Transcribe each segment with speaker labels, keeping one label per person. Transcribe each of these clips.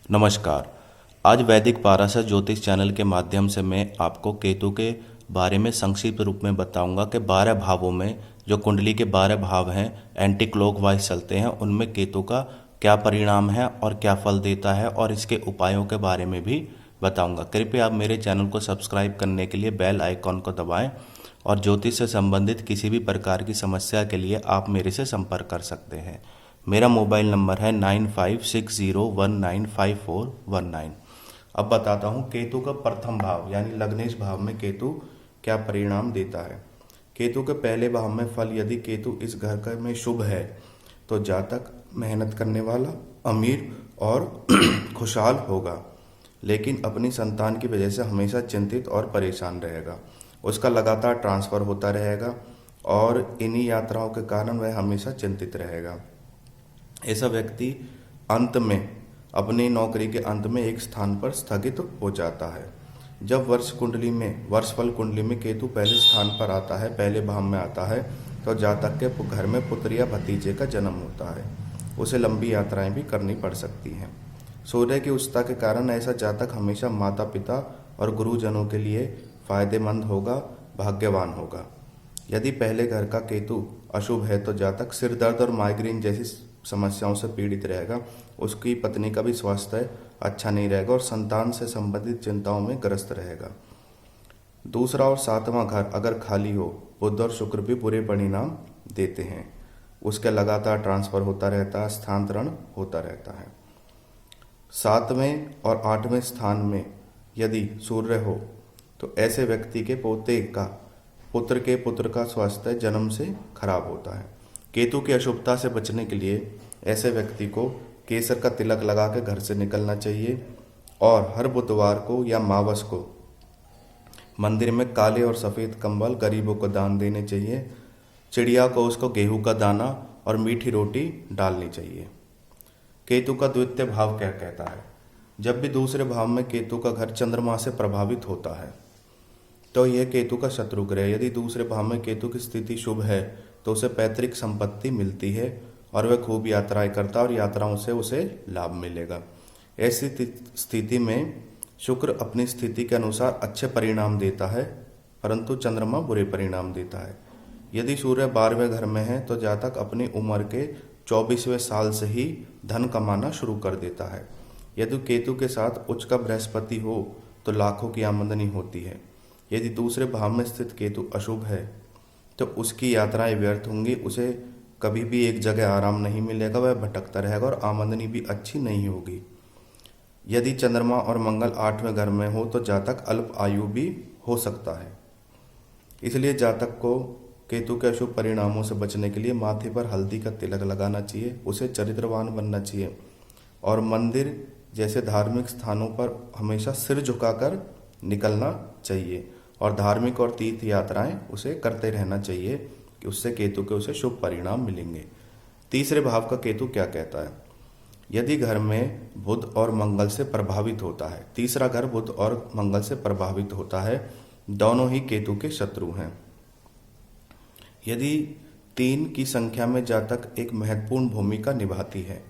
Speaker 1: नमस्कार। आज वैदिक पाराशर ज्योतिष चैनल के माध्यम से मैं आपको केतु के बारे में संक्षिप्त रूप में बताऊंगा कि 12 भावों में जो कुंडली के 12 भाव हैं एंटी क्लॉकवाइज चलते हैं, उनमें केतु का क्या परिणाम है और क्या फल देता है, और इसके उपायों के बारे में भी बताऊंगा। कृपया आप मेरे चैनल को सब्सक्राइब करने के लिए बेल आइकॉन को दबाएं और ज्योतिष से संबंधित किसी भी प्रकार की समस्या के लिए आप मेरे से संपर्क कर सकते हैं। मेरा मोबाइल नंबर है 9560195419। अब बताता हूँ केतु का प्रथम भाव यानी लग्नेश भाव में केतु क्या परिणाम देता है। केतु के पहले भाव में फल, यदि केतु इस घर का में शुभ है तो जातक मेहनत करने वाला, अमीर और खुशहाल होगा, लेकिन अपनी संतान की वजह से हमेशा चिंतित और परेशान रहेगा। उसका लगातार ट्रांसफर होता रहेगा और इन्हीं यात्राओं के कारण वह हमेशा चिंतित रहेगा। ऐसा व्यक्ति अंत में अपनी नौकरी के अंत में एक स्थान पर स्थगित हो जाता है। जब वर्षफल कुंडली में केतु पहले स्थान पर आता है, पहले भाव में आता है, तो जातक के घर में पुत्र या भतीजे का जन्म होता है। उसे लंबी यात्राएं भी करनी पड़ सकती हैं। सूर्य की उच्चता के कारण ऐसा जातक हमेशा माता पिता और गुरुजनों के लिए फायदेमंद होगा, भाग्यवान होगा। यदि पहले घर का केतु अशुभ है तो जातक सिर दर्द और माइग्रेन जैसी समस्याओं से पीड़ित रहेगा। उसकी पत्नी का भी स्वास्थ्य अच्छा नहीं रहेगा और संतान से संबंधित चिंताओं में ग्रस्त रहेगा। दूसरा और सातवां घर अगर खाली हो, बुध और शुक्र भी बुरे परिणाम देते हैं। उसके लगातार ट्रांसफर होता रहता है, स्थानांतरण होता रहता है। 7वें और 8वें स्थान में यदि सूर्य हो तो ऐसे व्यक्ति के पुत्र का स्वास्थ्य जन्म से खराब होता है। केतु की अशुभता से बचने के लिए ऐसे व्यक्ति को केसर का तिलक लगा के घर से निकलना चाहिए और हर बुधवार को या मावस को मंदिर में काले और सफ़ेद कंबल गरीबों को दान देने चाहिए। चिड़िया को उसको गेहूं का दाना और मीठी रोटी डालनी चाहिए। केतु का द्वितीय भाव क्या कहता है? जब भी दूसरे भाव में केतु का घर चंद्रमा से प्रभावित होता है तो यह केतु का शत्रु ग्रह। यदि दूसरे भाव में केतु की स्थिति शुभ है तो उसे पैतृक संपत्ति मिलती है और वह खूब यात्राएं करता और यात्राओं से उसे लाभ मिलेगा। ऐसी स्थिति में शुक्र अपनी स्थिति के अनुसार अच्छे परिणाम देता है, परंतु चंद्रमा बुरे परिणाम देता है। यदि सूर्य 12वें घर में है तो जातक अपनी उम्र के 24वें साल से ही धन कमाना शुरू कर देता है। यदि केतु के साथ उच्च का बृहस्पति हो तो लाखों की आमदनी होती है। यदि दूसरे भाव में स्थित केतु अशुभ है तो उसकी यात्राएं व्यर्थ होंगी। उसे कभी भी एक जगह आराम नहीं मिलेगा, वह भटकता रहेगा और आमदनी भी अच्छी नहीं होगी। यदि चंद्रमा और मंगल 8वें घर में हो तो जातक अल्प आयु भी हो सकता है। इसलिए जातक को केतु के अशुभ परिणामों से बचने के लिए माथे पर हल्दी का तिलक लगाना चाहिए, उसे चरित्रवान बनना चाहिए और मंदिर जैसे धार्मिक स्थानों पर हमेशा सिर झुकाकर निकलना चाहिए और धार्मिक और तीर्थ यात्राएं उसे करते रहना चाहिए कि उससे केतु के उसे शुभ परिणाम मिलेंगे। तीसरे भाव का केतु क्या कहता है? यदि घर में बुध और मंगल से प्रभावित होता है, तीसरा घर बुध और मंगल से प्रभावित होता है, दोनों ही केतु के शत्रु हैं। यदि 3 की संख्या में जातक एक महत्वपूर्ण भूमिका निभाती है।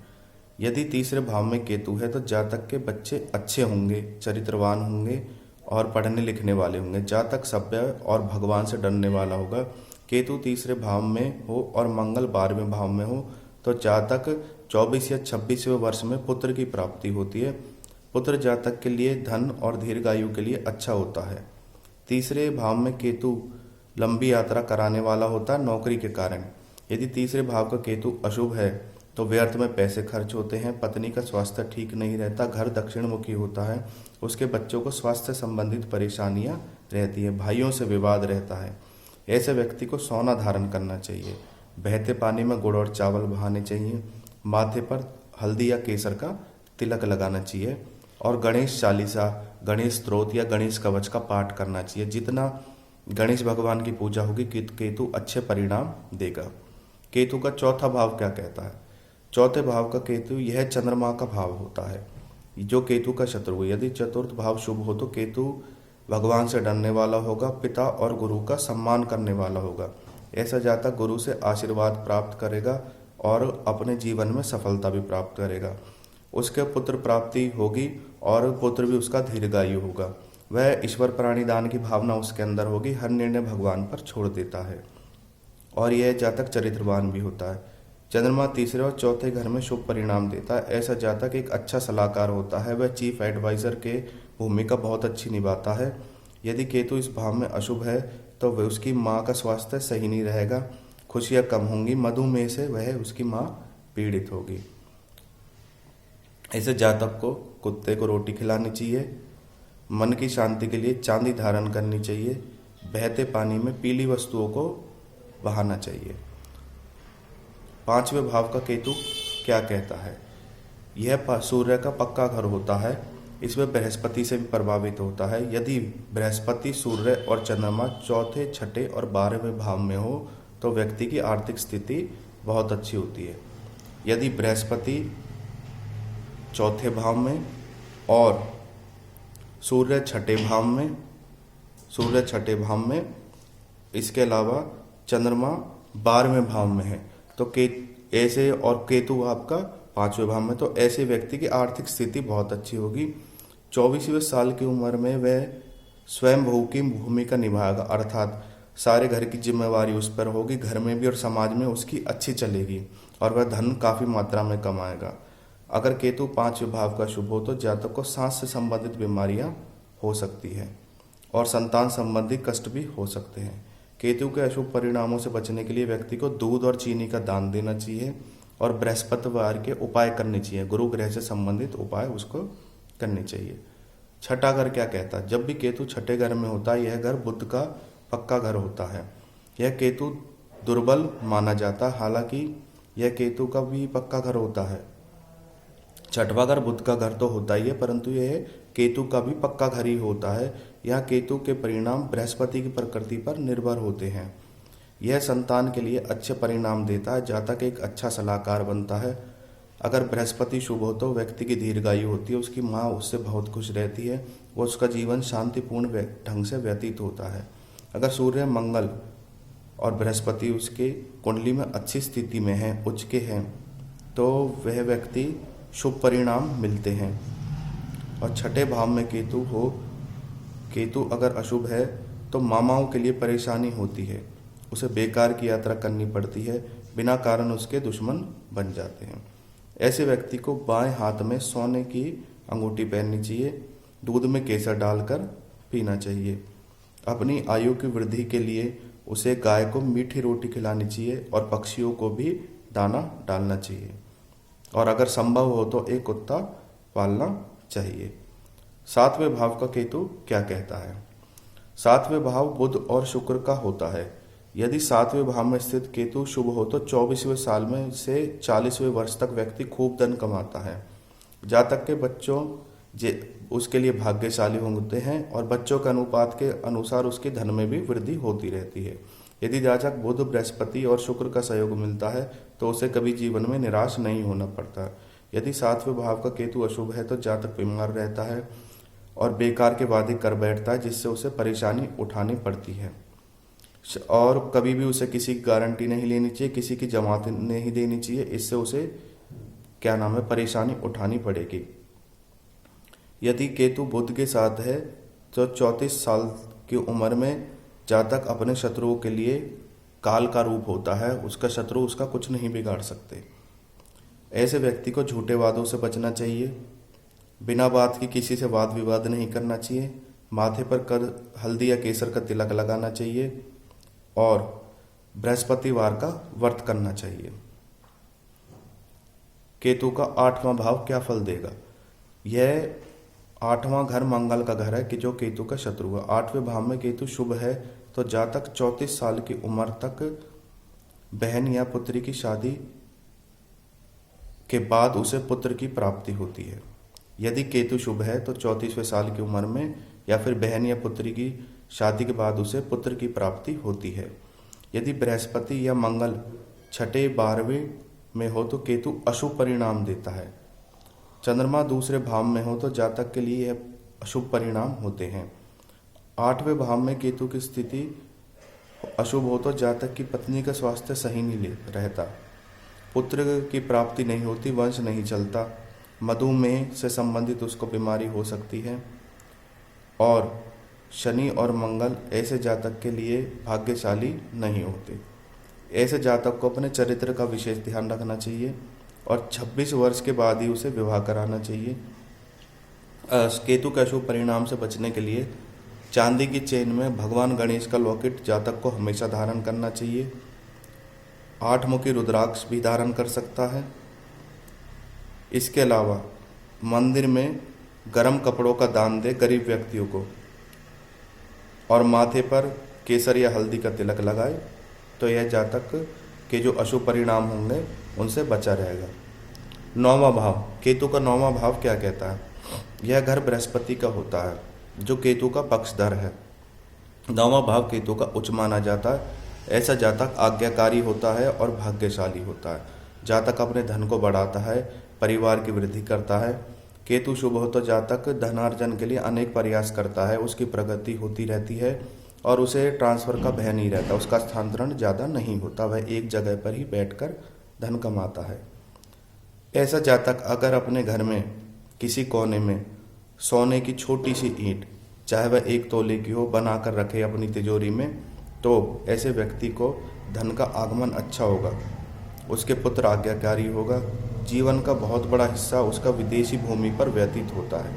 Speaker 1: यदि तीसरे भाव में केतु है तो जातक के बच्चे अच्छे होंगे, चरित्रवान होंगे और पढ़ने लिखने वाले होंगे। जातक सभ्य और भगवान से डरने वाला होगा। केतु तीसरे भाव में हो और मंगल 12वें भाव में हो तो जातक 24 या 26वें वर्ष में पुत्र की प्राप्ति होती है। पुत्र जातक के लिए धन और दीर्घायु के लिए अच्छा होता है। तीसरे भाव में केतु लंबी यात्रा कराने वाला होता है नौकरी के कारण। यदि तीसरे भाव का केतु अशुभ है तो व्यर्थ में पैसे खर्च होते हैं, पत्नी का स्वास्थ्य ठीक नहीं रहता, घर दक्षिण मुखी होता है, उसके बच्चों को स्वास्थ्य संबंधित परेशानियां रहती है, भाइयों से विवाद रहता है। ऐसे व्यक्ति को सोना धारण करना चाहिए, बहते पानी में गुड़ और चावल बहाने चाहिए, माथे पर हल्दी या केसर का तिलक लगाना चाहिए और गणेश चालीसा, गणेश स्तोत्र या गणेश कवच का पाठ करना चाहिए। जितना गणेश भगवान की पूजा होगी केतु अच्छे परिणाम देगा। केतु का चौथा भाव क्या कहता है? चौथे भाव का केतु यह चंद्रमा का भाव होता है जो केतु का शत्रु है। यदि चतुर्थ भाव शुभ हो तो केतु भगवान से डरने वाला होगा, पिता और गुरु का सम्मान करने वाला होगा। ऐसा जातक गुरु से आशीर्वाद प्राप्त करेगा और अपने जीवन में सफलता भी प्राप्त करेगा। उसके पुत्र प्राप्ति होगी और पुत्र भी उसका दीर्घायु होगा। वह ईश्वर प्राणिदान की भावना उसके अंदर होगी, हर निर्णय भगवान पर छोड़ देता है और यह जातक चरित्रवान भी होता है। चंद्रमा तीसरे और चौथे घर में शुभ परिणाम देता है। ऐसा जातक एक अच्छा सलाहकार होता है, वह चीफ एडवाइजर के भूमिका बहुत अच्छी निभाता है। यदि केतु इस भाव में अशुभ है तो वह उसकी माँ का स्वास्थ्य सही नहीं रहेगा, खुशियाँ कम होंगी, मधुमेह से वह उसकी माँ पीड़ित होगी। ऐसे जातक को कुत्ते को रोटी खिलानी चाहिए। मन की शांति के लिए चांदी धारण करनी चाहिए। बहते पानी में पीली वस्तुओं को बहाना चाहिए। पांचवें भाव का केतु क्या कहता है? यह सूर्य का पक्का घर होता है, इसमें बृहस्पति से भी प्रभावित होता है। यदि बृहस्पति, सूर्य और चंद्रमा चौथे, छठे और 12वें भाव में हो तो व्यक्ति की आर्थिक स्थिति बहुत अच्छी होती है। यदि बृहस्पति चौथे भाव में और सूर्य छठे भाव में, इसके अलावा चंद्रमा 12वें भाव में है तो ऐसे, और केतु आपका 5वें भाव में, तो ऐसे व्यक्ति की आर्थिक स्थिति बहुत अच्छी होगी। 24वें साल की उम्र में वह स्वयं बहू की भूमिका निभाएगा, अर्थात सारे घर की जिम्मेवारी उस पर होगी। घर में भी और समाज में उसकी अच्छी चलेगी और वह धन काफ़ी मात्रा में कमाएगा। अगर केतु 5वें भाव का शुभ हो तो जातक को सांस से संबंधित बीमारियां हो सकती है और संतान संबंधी कष्ट भी हो सकते हैं। केतु के अशुभ परिणामों से बचने के लिए व्यक्ति को दूध और चीनी का दान देना चाहिए और बृहस्पतिवार के उपाय करने चाहिए। गुरु ग्रह से संबंधित उपाय उसको करने चाहिए। छठा घर क्या कहता है? जब भी केतु छठे घर में होता है, यह घर बुध का पक्का घर होता है। यह केतु दुर्बल माना जाता है, हालांकि यह केतु का भी पक्का घर होता है। छठवां घर बुध का घर तो होता ही है, परंतु यह केतु का भी पक्का घर ही होता है। यह केतु के परिणाम बृहस्पति की प्रकृति पर निर्भर होते हैं। यह संतान के लिए अच्छे परिणाम देता है। जातक एक अच्छा सलाहकार बनता है। अगर बृहस्पति शुभ हो तो व्यक्ति की दीर्घायु होती है, उसकी माँ उससे बहुत खुश रहती है, वो उसका जीवन शांतिपूर्ण ढंग से व्यतीत होता है। अगर सूर्य, मंगल और बृहस्पति उसके कुंडली में अच्छी स्थिति में है, उच्च के हैं, तो वह व्यक्ति शुभ परिणाम मिलते हैं। और छठे भाव में केतु हो, केतु अगर अशुभ है तो मामाओं के लिए परेशानी होती है, उसे बेकार की यात्रा करनी पड़ती है, बिना कारण उसके दुश्मन बन जाते हैं। ऐसे व्यक्ति को बाएं हाथ में सोने की अंगूठी पहननी चाहिए, दूध में केसर डालकर पीना चाहिए। अपनी आयु की वृद्धि के लिए उसे गाय को मीठी रोटी खिलानी चाहिए और पक्षियों को भी दाना डालना चाहिए, और अगर संभव हो तो एक कुत्ता पालना चाहिए। सातवें भाव का केतु क्या कहता है? सातवें भाव बुध और शुक्र का होता है। यदि सातवें भाव में स्थित केतु शुभ हो तो 24वें साल में से 40वें वर्ष तक व्यक्ति खूब धन कमाता है। जातक के बच्चों उसके लिए भाग्यशाली होते हैं और बच्चों के अनुपात के अनुसार उसके धन में भी वृद्धि होती रहती है। यदि जातक बुध, बृहस्पति और शुक्र का सहयोग मिलता है तो उसे कभी जीवन में निराश नहीं होना पड़ता। यदि सातवें भाव का केतु अशुभ है तो जातक बीमार रहता है और बेकार के वादे कर बैठता है, जिससे उसे परेशानी उठानी पड़ती है। और कभी भी उसे किसी की गारंटी नहीं लेनी चाहिए, किसी की जमानत नहीं देनी चाहिए, इससे उसे परेशानी उठानी पड़ेगी। यदि केतु बुध के साथ है तो 34 साल की उम्र में जातक अपने शत्रुओं के लिए काल का रूप होता है, उसका शत्रु उसका कुछ नहीं बिगाड़ सकते। ऐसे व्यक्ति को झूठे वादों से बचना चाहिए, बिना बात की किसी से वाद विवाद नहीं करना चाहिए, माथे पर हल्दी या केसर का तिलक लगाना चाहिए और बृहस्पतिवार का व्रत करना चाहिए। केतु का 8वां भाव क्या फल देगा? यह 8वां घर मंगल का घर है कि जो केतु का शत्रु है। 8वें भाव में केतु शुभ है तो जातक 34 साल की उम्र तक बहन या पुत्री की शादी के बाद उसे पुत्र की प्राप्ति होती है। यदि केतु शुभ है तो 34वें साल की उम्र में या फिर बहन या पुत्री की शादी के बाद उसे पुत्र की प्राप्ति होती है। यदि बृहस्पति या मंगल छठे 12वें में हो तो केतु अशुभ परिणाम देता है। चंद्रमा दूसरे भाव में हो तो जातक के लिए यह अशुभ परिणाम होते हैं। 8वें भाव में केतु की स्थिति अशुभ हो तो जातक की पत्नी का स्वास्थ्य सही नहीं रहता, पुत्र की प्राप्ति नहीं होती, वंश नहीं चलता, मधुमेह से संबंधित उसको बीमारी हो सकती है। और शनि और मंगल ऐसे जातक के लिए भाग्यशाली नहीं होते। ऐसे जातक को अपने चरित्र का विशेष ध्यान रखना चाहिए और 26 वर्ष के बाद ही उसे विवाह कराना चाहिए। केतु के अशुभ परिणाम से बचने के लिए चांदी की चेन में भगवान गणेश का लॉकेट जातक को हमेशा धारण करना चाहिए। 8 मुखी रुद्राक्ष भी धारण कर सकता है। इसके अलावा मंदिर में गर्म कपड़ों का दान दे गरीब व्यक्तियों को, और माथे पर केसर या हल्दी का तिलक लगाए, तो यह जातक के जो अशुभ परिणाम होंगे उनसे बचा रहेगा। 9वां भाव, केतु का 9वां भाव क्या कहता है? यह घर बृहस्पति का होता है जो केतु का पक्षधर है। 9वां भाव केतु का उच्च माना जाता है। ऐसा जातक आज्ञाकारी होता है और भाग्यशाली होता है। जातक अपने धन को बढ़ाता है, परिवार की वृद्धि करता है। केतु शुभ हो तो जातक धनार्जन के लिए अनेक प्रयास करता है, उसकी प्रगति होती रहती है और उसे ट्रांसफर का भय नहीं रहता, उसका स्थानांतरण ज़्यादा नहीं होता, वह एक जगह पर ही बैठकर धन कमाता है। ऐसा जातक अगर अपने घर में किसी कोने में सोने की छोटी सी ईंट, चाहे वह 1 तोले की हो, बनाकर रखे अपनी तिजोरी में, तो ऐसे व्यक्ति को धन का आगमन अच्छा होगा, उसके पुत्र आज्ञाकारी होगा। जीवन का बहुत बड़ा हिस्सा उसका विदेशी भूमि पर व्यतीत होता है।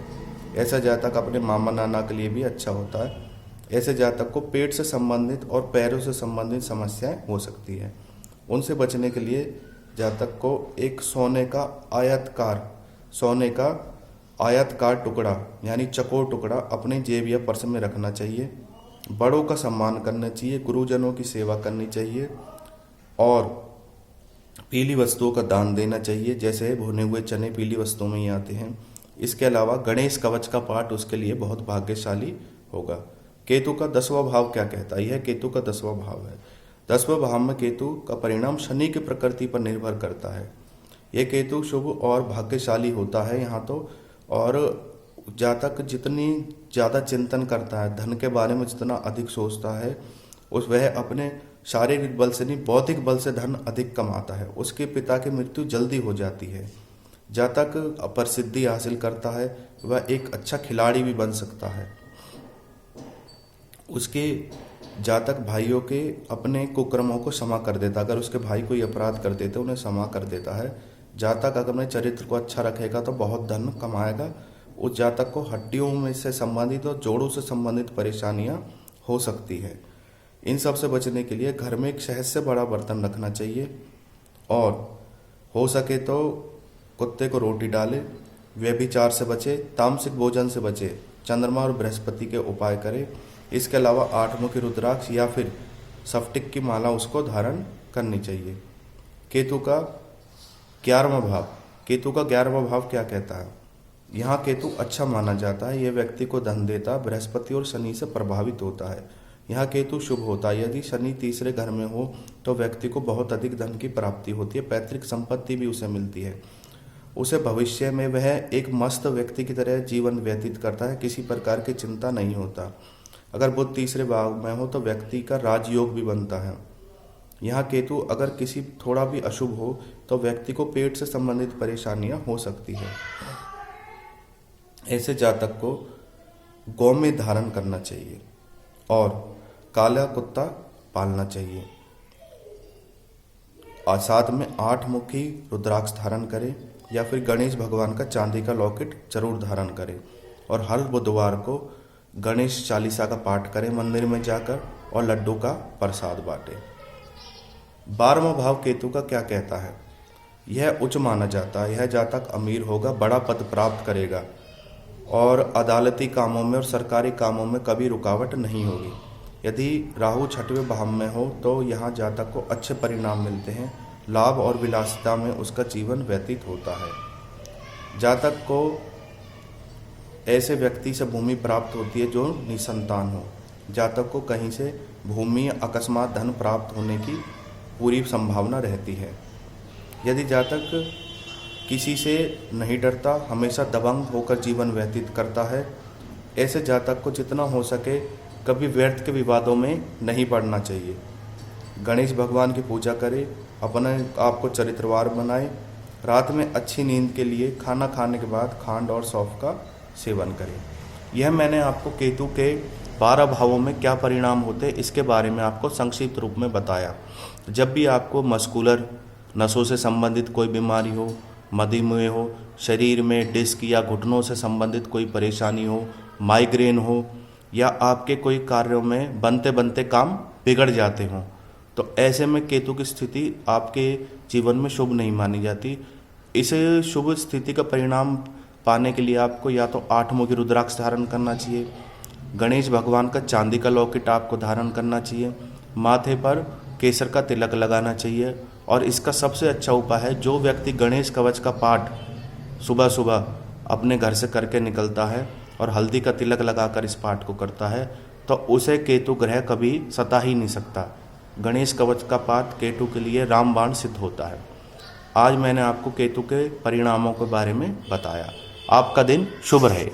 Speaker 1: ऐसा जातक अपने मामा नाना के लिए भी अच्छा होता है। ऐसे जातक को पेट से संबंधित और पैरों से संबंधित समस्याएं हो सकती हैं। उनसे बचने के लिए जातक को एक सोने का आयतकार टुकड़ा यानी चकोर टुकड़ा अपने जेब या पर्स में रखना चाहिए। बड़ों का सम्मान करना चाहिए, गुरुजनों की सेवा करनी चाहिए और पीली वस्तुओं का दान देना चाहिए, जैसे भुने हुए चने पीली वस्तुओं में ही आते हैं। इसके अलावा गणेश कवच का पाठ उसके लिए बहुत भाग्यशाली होगा। केतु का 10वां भाव क्या कहता है? यह केतु का 10वां भाव है। 10वें भाव में केतु का परिणाम शनि की प्रकृति पर निर्भर करता है। यह केतु शुभ और भाग्यशाली होता है यहाँ तो, और जातक जितनी ज़्यादा चिंतन करता है, धन के बारे में जितना अधिक सोचता है, वह अपने शारीरिक बल से नहीं बौद्धिक बल से धन अधिक कमाता है। उसके पिता की मृत्यु जल्दी हो जाती है। जातक प्रसिद्धि हासिल करता है, वह एक अच्छा खिलाड़ी भी बन सकता है। उसके जातक भाइयों के अपने कुकर्मों को क्षमा कर देता, अगर उसके भाई कोई अपराध कर देते उन्हें क्षमा कर देता है। जातक अगर अपने चरित्र को अच्छा रखेगा तो बहुत धन कमाएगा। उस जातक को हड्डियों में से संबंधित और जोड़ों से संबंधित परेशानियां हो सकती है। इन सब से बचने के लिए घर में एक शहद से बड़ा बर्तन रखना चाहिए और हो सके तो कुत्ते को रोटी डाले। व्यभिचार से बचे, तामसिक भोजन से बचे, चंद्रमा और बृहस्पति के उपाय करें। इसके अलावा 8 मुखी रुद्राक्ष या फिर स्फटिक की माला उसको धारण करनी चाहिए। केतु का 11वां भाव, केतु का 11वां भाव क्या कहता है? यहाँ केतु अच्छा माना जाता है। यह व्यक्ति को धन देता, बृहस्पति और शनि से प्रभावित होता है। यहाँ केतु शुभ होता है। यदि शनि तीसरे घर में हो तो व्यक्ति को बहुत अधिक धन की प्राप्ति होती है, पैतृक संपत्ति भी उसे मिलती है। उसे भविष्य में वह एक मस्त व्यक्ति की तरह जीवन व्यतीत करता है, किसी प्रकार की चिंता नहीं होता। अगर बुध तीसरे भाव में हो तो व्यक्ति का राजयोग भी बनता है। यहाँ केतु अगर किसी थोड़ा भी अशुभ हो तो व्यक्ति को पेट से संबंधित परेशानियां हो सकती है। ऐसे जातक को गौमेय धारण करना चाहिए और काला कुत्ता पालना चाहिए और साथ में 8 मुखी रुद्राक्ष धारण करें या फिर गणेश भगवान का चांदी का लॉकेट जरूर धारण करें और हर बुधवार को गणेश चालीसा का पाठ करें मंदिर में जाकर और लड्डू का प्रसाद बांटें। 12वां भाव केतु का क्या कहता है? यह उच्च माना जाता है। यह जातक अमीर होगा, बड़ा पद प्राप्त करेगा और अदालती कामों में और सरकारी कामों में कभी रुकावट नहीं होगी। यदि राहु 6वें भाव में हो तो यहाँ जातक को अच्छे परिणाम मिलते हैं, लाभ और विलासिता में उसका जीवन व्यतीत होता है। जातक को ऐसे व्यक्ति से भूमि प्राप्त होती है जो निसंतान हो। जातक को कहीं से भूमि अकस्मात धन प्राप्त होने की पूरी संभावना रहती है। यदि जातक किसी से नहीं डरता, हमेशा दबंग होकर जीवन व्यतीत करता है, ऐसे जातक को जितना हो सके कभी व्यर्थ के विवादों में नहीं पड़ना चाहिए। गणेश भगवान की पूजा करें, अपने आप को चरित्रवान बनाएं रात में अच्छी नींद के लिए खाना खाने के बाद खांड और सौंफ का सेवन करें। यह मैंने आपको केतु के 12 भावों में क्या परिणाम होते हैं इसके बारे में आपको संक्षिप्त रूप में बताया। जब भी आपको मस्कुलर नसों से संबंधित कोई बीमारी हो, मधुमेह हो, शरीर में डिस्क या घुटनों से संबंधित कोई परेशानी हो, माइग्रेन हो, या आपके कोई कार्यों में बनते बनते काम बिगड़ जाते हों, तो ऐसे में केतु की स्थिति आपके जीवन में शुभ नहीं मानी जाती। इस शुभ स्थिति का परिणाम पाने के लिए आपको या तो 8 मुखी रुद्राक्ष धारण करना चाहिए, गणेश भगवान का चांदी का लॉकेट आपको धारण करना चाहिए, माथे पर केसर का तिलक लगाना चाहिए। और इसका सबसे अच्छा उपाय है, जो व्यक्ति गणेश कवच का पाठ सुबह सुबह अपने घर से करके निकलता है और हल्दी का तिलक लगाकर इस पाठ को करता है, तो उसे केतु ग्रह कभी सता ही नहीं सकता। गणेश कवच का पाठ केतु के लिए रामबाण सिद्ध होता है। आज मैंने आपको केतु के परिणामों के बारे में बताया। आपका दिन शुभ रहे।